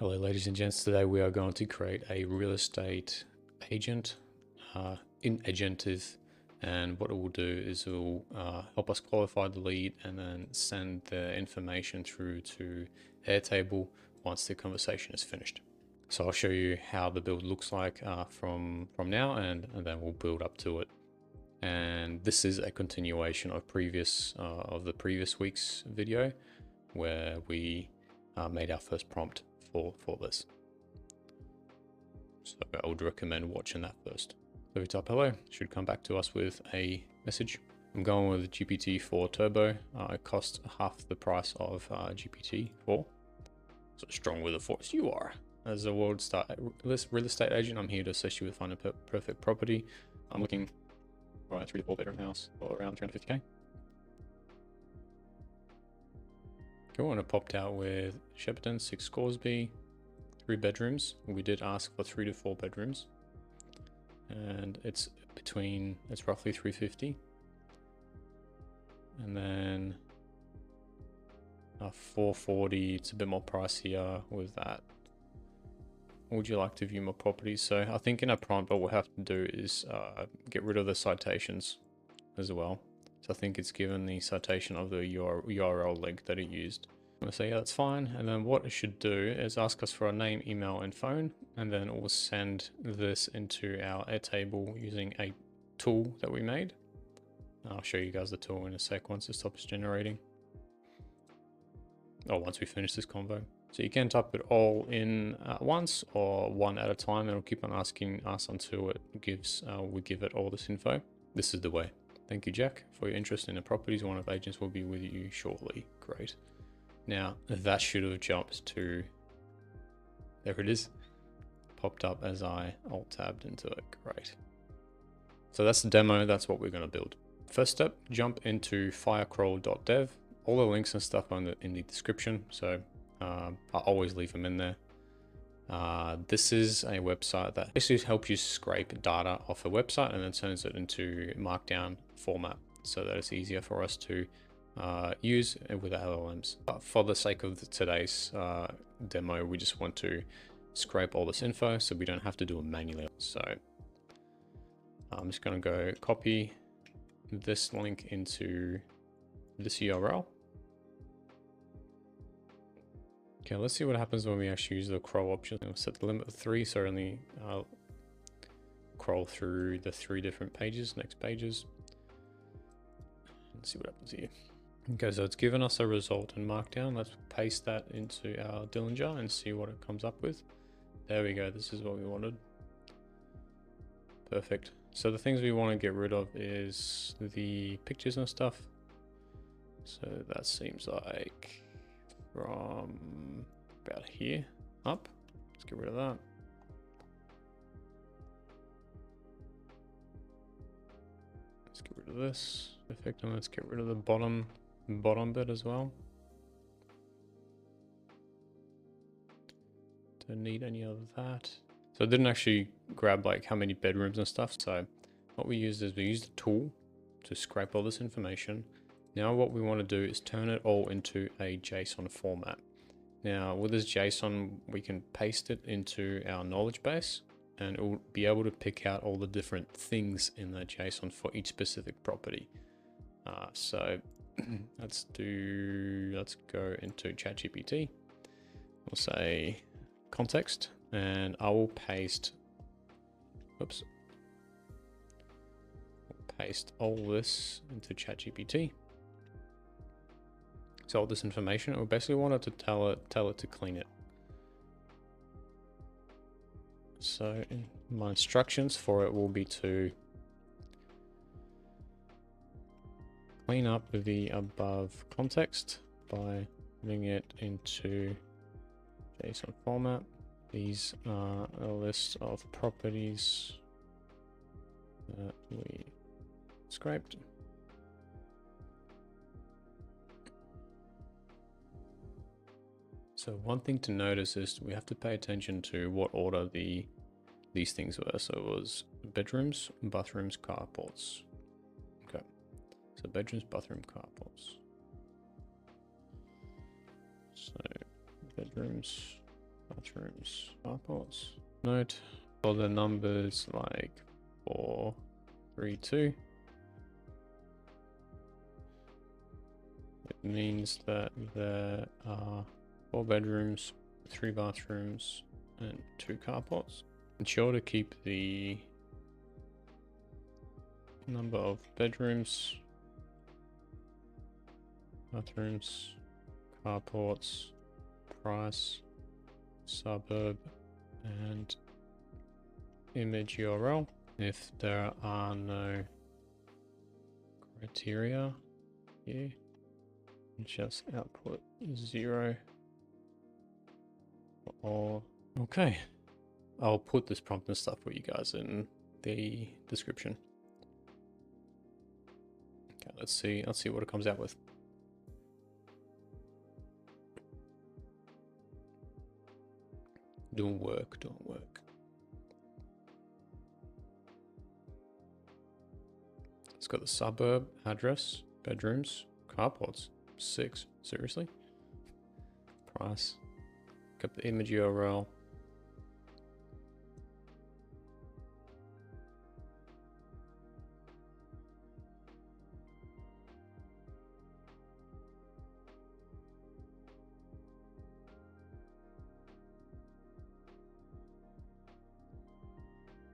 Hello ladies and gents, today we are going to create a real estate agent in Agentive, and what it will do is it will help us qualify the lead and then send the information through to Airtable once the conversation is finished. So I'll show you how the build looks like from now and then we'll build up to it. And this is a continuation of the previous week's video where we made our first prompt for this. So I would recommend watching that first. So if you type hello, it should come back to us with a message. I'm going with GPT-4 Turbo. It costs half the price of GPT-4. So strong with the force you are. As a real estate agent, I'm here to assist you with finding a perfect property. I'm looking for a 3 to 4 bedroom house for around 350k. Cool, and it popped out with Shepperton, 6 Scoresby, 3 bedrooms. We did ask for 3 to 4 bedrooms, and it's roughly 350. And then 440, it's a bit more pricier with that. Would you like to view more properties? So I think in a prompt, what we'll have to do is get rid of the citations as well. So I think it's given the citation of the URL link that it used. I'm gonna say, yeah, that's fine. And then what it should do is ask us for our name, email, and phone. And then it will send this into our Airtable using a tool that we made. I'll show you guys the tool in a sec once it stops generating. Or once we finish this convo. So you can type it all in at once or one at a time. It'll keep on asking us until it gives we give it all this info. This is the way. Thank you, Jack, for your interest in the properties. One of the agents will be with you shortly. Great. Now that should have jumped to, there it is, popped up as I alt-tabbed into it. Great. So that's the demo. That's what we're going to build. First step, jump into firecrawl.dev. All the links and stuff are in the description. So I always leave them in there. This is a website that basically helps you scrape data off a website and then turns it into markdown format so that it's easier for us to use with LLMs. But for the sake of today's demo, we just want to scrape all this info so we don't have to do it manually. So I'm just going to go copy this link into this URL. Okay, let's see what happens when we actually use the crawl option. We'll set the limit of 3, so only crawl through the 3 different pages, next pages. Let's see what happens here. Okay, so it's given us a result in Markdown. Let's paste that into our Dillinger and see what it comes up with. There we go, this is what we wanted. Perfect. So the things we want to get rid of is the pictures and stuff. So that seems like from about here up. Let's get rid of that. Let's get rid of this. Perfect. And let's get rid of the bottom bit as well. Don't need any of that. So I didn't actually grab like how many bedrooms and stuff. So what we used is we used the tool to scrape all this information. Now what we want to do is turn it all into a JSON format. Now with this JSON, we can paste it into our knowledge base and it will be able to pick out all the different things in that JSON for each specific property. So let's go into ChatGPT. We'll say context and I will paste, paste all this into ChatGPT. So all this information, we basically wanted to tell it to clean it. So my instructions for it will be to clean up the above context by putting it into JSON format. These are a list of properties that we scraped. So one thing to notice is we have to pay attention to what order these things were. So it was bedrooms, bathrooms, carports. Okay, so bedrooms, bathroom, carports. So bedrooms, bathrooms, carports. Note all the numbers like 4, 3, 2. It means that there are 4 bedrooms, 3 bathrooms, and 2 carports. Ensure to keep the number of bedrooms, bathrooms, carports, price, suburb, and image URL. If there are no criteria here, just output 0 or okay. I'll put this prompt and stuff for you guys in the description. Okay, let's see what it comes out with. Doing work. It's got the suburb, address, bedrooms, carports. 6. Seriously? Price. Got the image URL.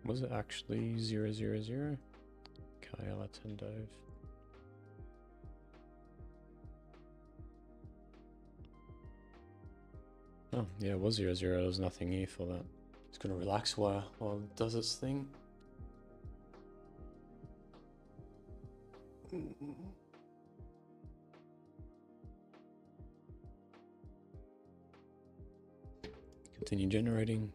Was it actually 000? Kyle Attendove. Oh, yeah, it was 0, 0. There was nothing here for that. It's gonna relax while it does its thing. Continue generating.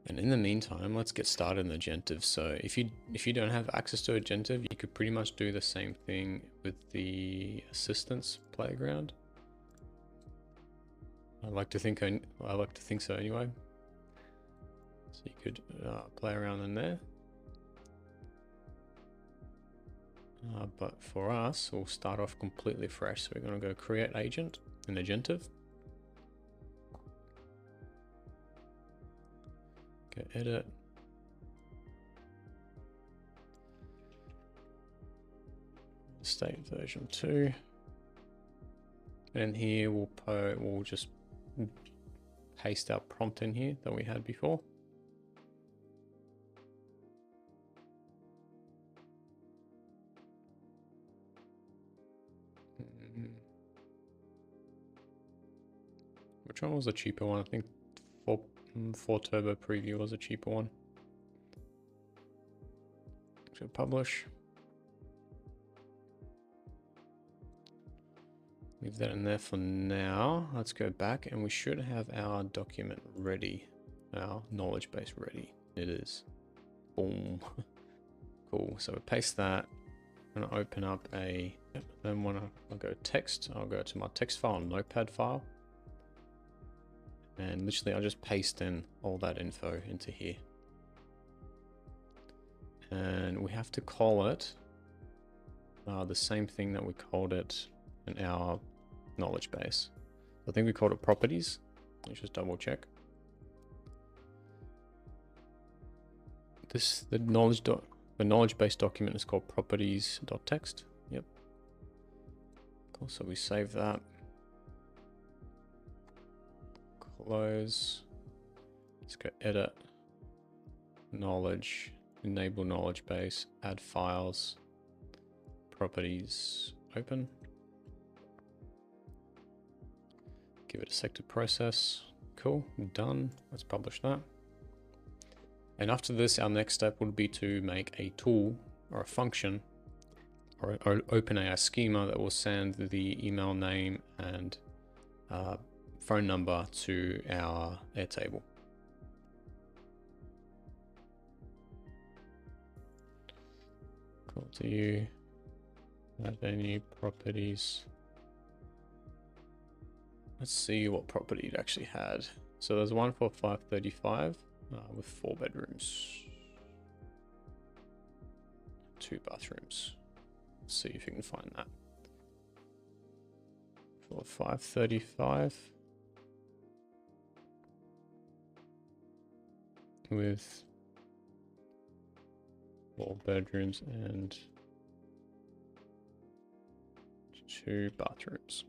And in the meantime, let's get started in Agentive. So if you don't have access to Agentive, you could pretty much do the same thing with the assistance playground. I like to think so anyway. So you could play around in there. But for us, we'll start off completely fresh. So we're going to go create agent in Agentive. Go edit. State version 2. And here we'll just paste our prompt in here that we had before. Which one was the cheaper one? I think 4 Turbo Preview was a cheaper one. So publish. Leave that in there for now. Let's go back and we should have our document ready. Our knowledge base ready. It is. Boom. Cool. So we paste that. I'm gonna open up then I'll go text. I'll go to my text file, notepad file. And literally I'll just paste in all that info into here. And we have to call it the same thing that we called it in our knowledge base. I think we called it properties. Let's just double check. The knowledge base document is called properties.txt. Yep. Cool. So we save that. Close. Let's go edit. Knowledge. Enable knowledge base. Add files. Properties. Open. Give it a sec to process. Cool. Done. Let's publish that. And after this, our next step would be to make a tool or a function or open a schema that will send the email name and phone number to our Airtable. Cool. Do you have any properties? Let's see what property it actually had. So there's one for 535 with 4 bedrooms, 2 bathrooms. Let's see if you can find that. For 535, with 4 bedrooms and 2 bathrooms.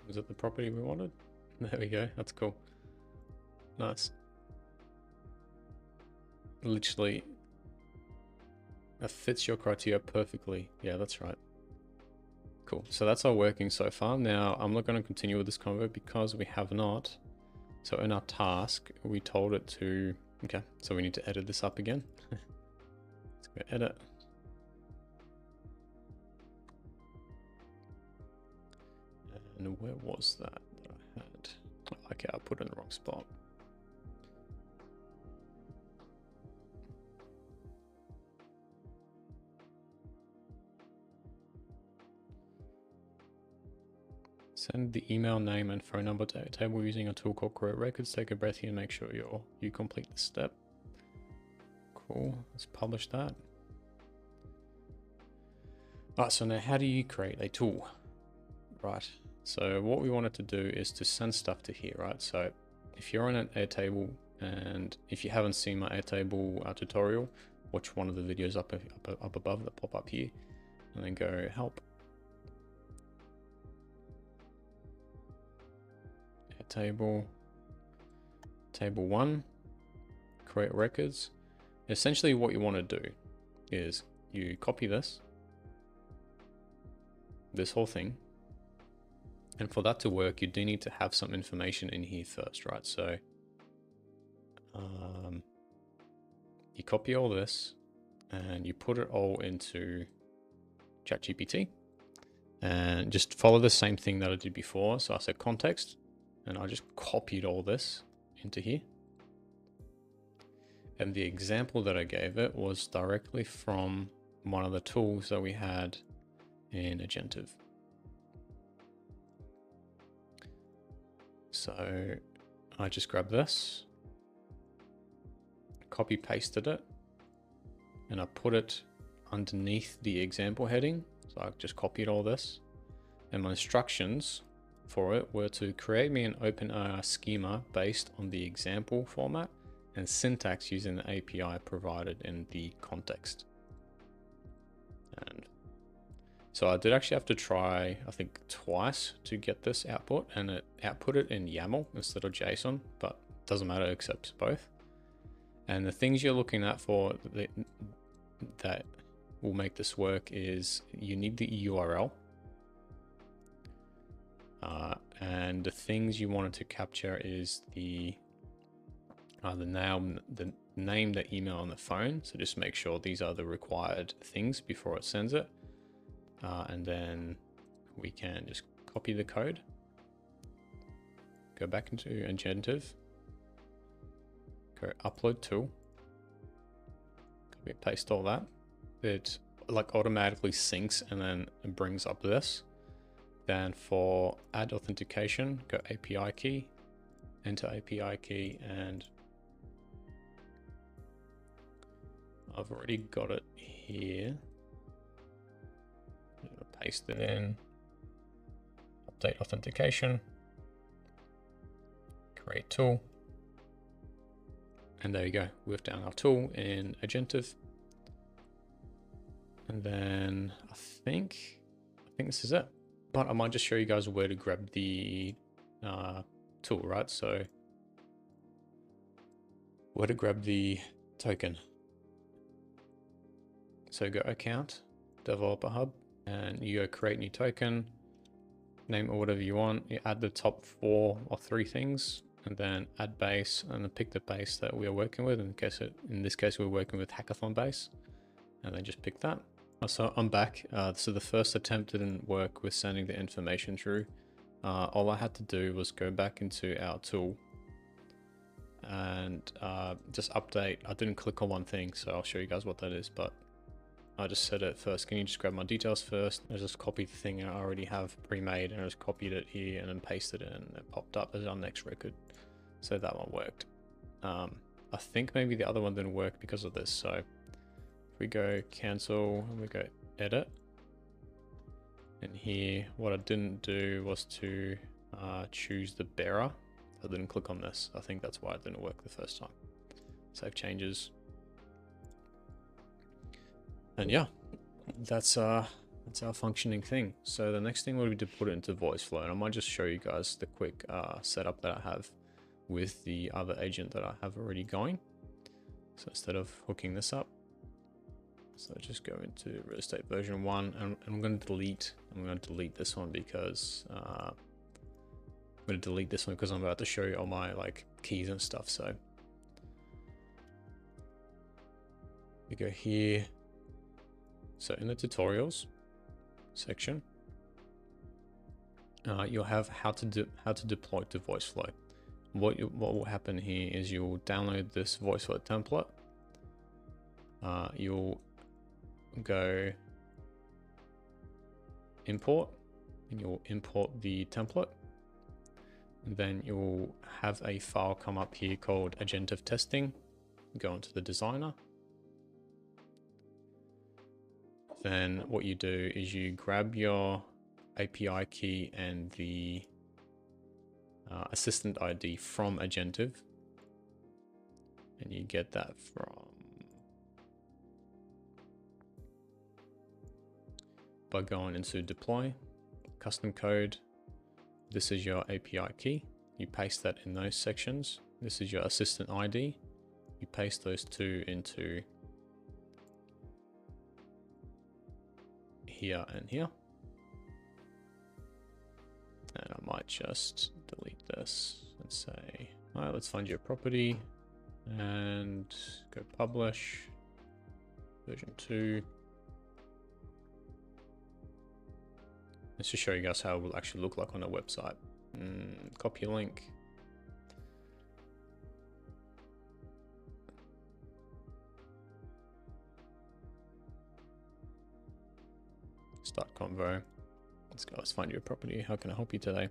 Was it the property we wanted? There we go. That's cool. Nice. Literally, that fits your criteria perfectly. Yeah, that's right. Cool. So that's all working so far. Now, I'm not going to continue with this convo because we have not. So in our task, we told it to... Okay, so we need to edit this up again. Let's go edit. And where was that I had? Okay, I put it in the wrong spot. Send the email, name, and phone number to Airtable using a tool called Create Records. Take a breath here and make sure you complete the step. Cool. Let's publish that. Alright, so now how do you create a tool? Right. So what we wanted to do is to send stuff to here, right? So if you're on an Airtable, and if you haven't seen my Airtable tutorial, watch one of the videos up above that pop up here, and then go help. Airtable, table 1, create records. Essentially what you want to do is you copy this whole thing. And for that to work, you do need to have some information in here first, right? So you copy all this and you put it all into ChatGPT and just follow the same thing that I did before. So I said context and I just copied all this into here. And the example that I gave it was directly from one of the tools that we had in Agentive. So I just grabbed this, copy pasted it, and I put it underneath the example heading. So I just copied all this, and my instructions for it were to create me an OpenAI schema based on the example format and syntax using the API provided in the context. And so I did actually have to try, I think, twice to get this output, and it output it in YAML instead of JSON, but it doesn't matter, it accepts both. And the things you're looking at for that will make this work is you need the URL. And the things you wanted to capture is the name, the email, and the phone. So just make sure these are the required things before it sends it. And then we can just copy the code, go back into Agentive, go upload tool, copy paste all that. It like automatically syncs and then it brings up this. Then for add authentication, go API key, enter API key, and I've already got it here. Paste it in, update authentication, create tool, and there you go. We've done our tool in Agentive. And then I think this is it. But I might just show you guys where to grab the tool, right? So where to grab the token. So go account, developer hub, and you go create new token, name it whatever you want. You add the top 4 or 3 things, and then add base, and then pick the base that we are working with. In this case, we're working with hackathon base, and then just pick that. So I'm back. So the first attempt didn't work with sending the information through. All I had to do was go back into our tool and just update. I didn't click on one thing, so I'll show you guys what that is, but I just said it first. Can you just grab my details first? I just copied the thing I already have pre-made, and I just copied it here and then pasted it, and it popped up as our next record. So that one worked. I think maybe the other one didn't work because of this. So if we go cancel and we go edit, and here what I didn't do was to choose the bearer. I didn't click on this. I think that's why it didn't work the first time. Save changes. And yeah, that's our functioning thing. So the next thing will be to put it into Voiceflow, and I might just show you guys the quick setup that I have with the other agent that I have already going. So instead of hooking this up, so just go into real estate version 1, and I'm going to delete this one because I'm about to show you all my like keys and stuff. So we go here. So in the tutorials section, you'll have how to deploy to Voiceflow. What will happen here is you'll download this Voiceflow template. You'll go import, and you'll import the template. And then you'll have a file come up here called Agentive testing. Go into the designer. Then what you do is you grab your API key and the assistant ID from Agentive, and you get that by going into deploy, custom code. This is your API key. You paste that in those sections. This is your assistant ID. You paste those two into here and here. And I might just delete this and say, all right, let's find your property and go publish version 2. Let's just show you guys how it will actually look like on a website. Copy a link. Start convo. Let's go. Let's find your property. How can I help you today?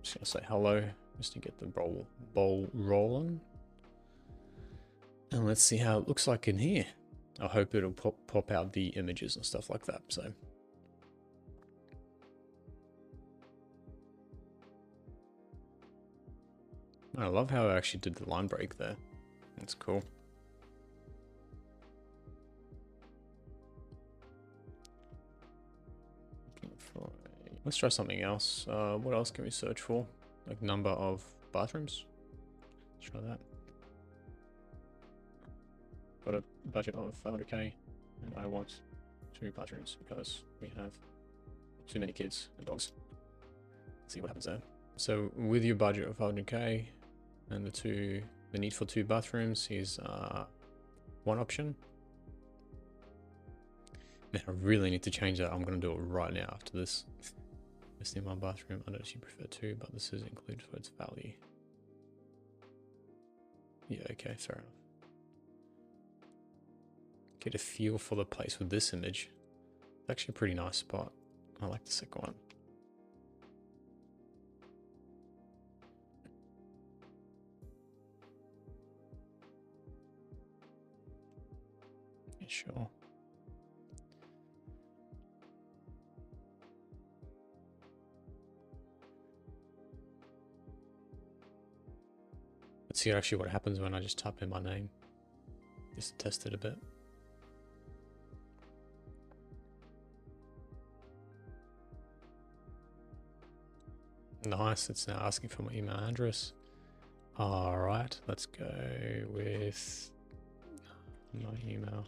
Just gonna say hello, just to get the ball rolling. And let's see how it looks like in here. I hope it'll pop out the images and stuff like that. So I love how I actually did the line break there. That's cool. Let's try something else. What else can we search for? Like number of bathrooms. Let's try that. Got a budget of 500k, and I want 2 bathrooms because we have too many kids and dogs. Let's see what happens there. So with your budget of 500k and the need for 2 bathrooms is one option. Man, I really need to change that. I'm going to do it right now after this. Just in my bathroom, I notice you prefer 2, but this is included for its value. Yeah, okay, fair enough. Get a feel for the place with this image. It's actually a pretty nice spot. I like the second one. Yeah, sure. Let's see actually what happens when I just type in my name. Just to test it a bit. Nice, it's now asking for my email address. All right, let's go with my email.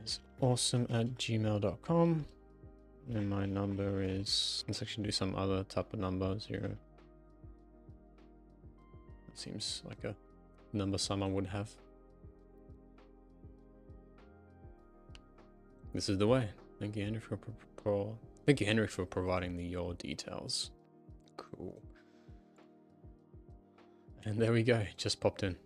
It's awesome@gmail.com. And my number is, let's actually do some other type of number, 0. That seems like a number someone would have. This is the way. Thank you, Henry, for providing your details. Cool. And there we go, it just popped in.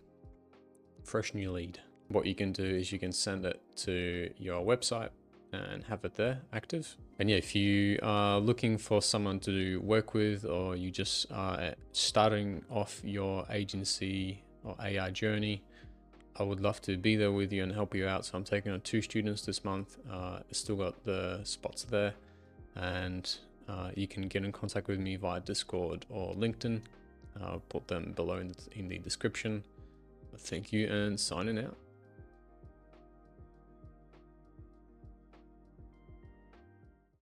fresh new lead. What you can do is you can send it to your website and have it there active. And yeah, if you are looking for someone to work with, or you just are starting off your agency or AI journey, I would love to be there with you and help you out. So I'm taking on 2 students this month. Still got the spots there, and you can get in contact with me via Discord or LinkedIn. I'll put them below in the description. Thank you, and signing out.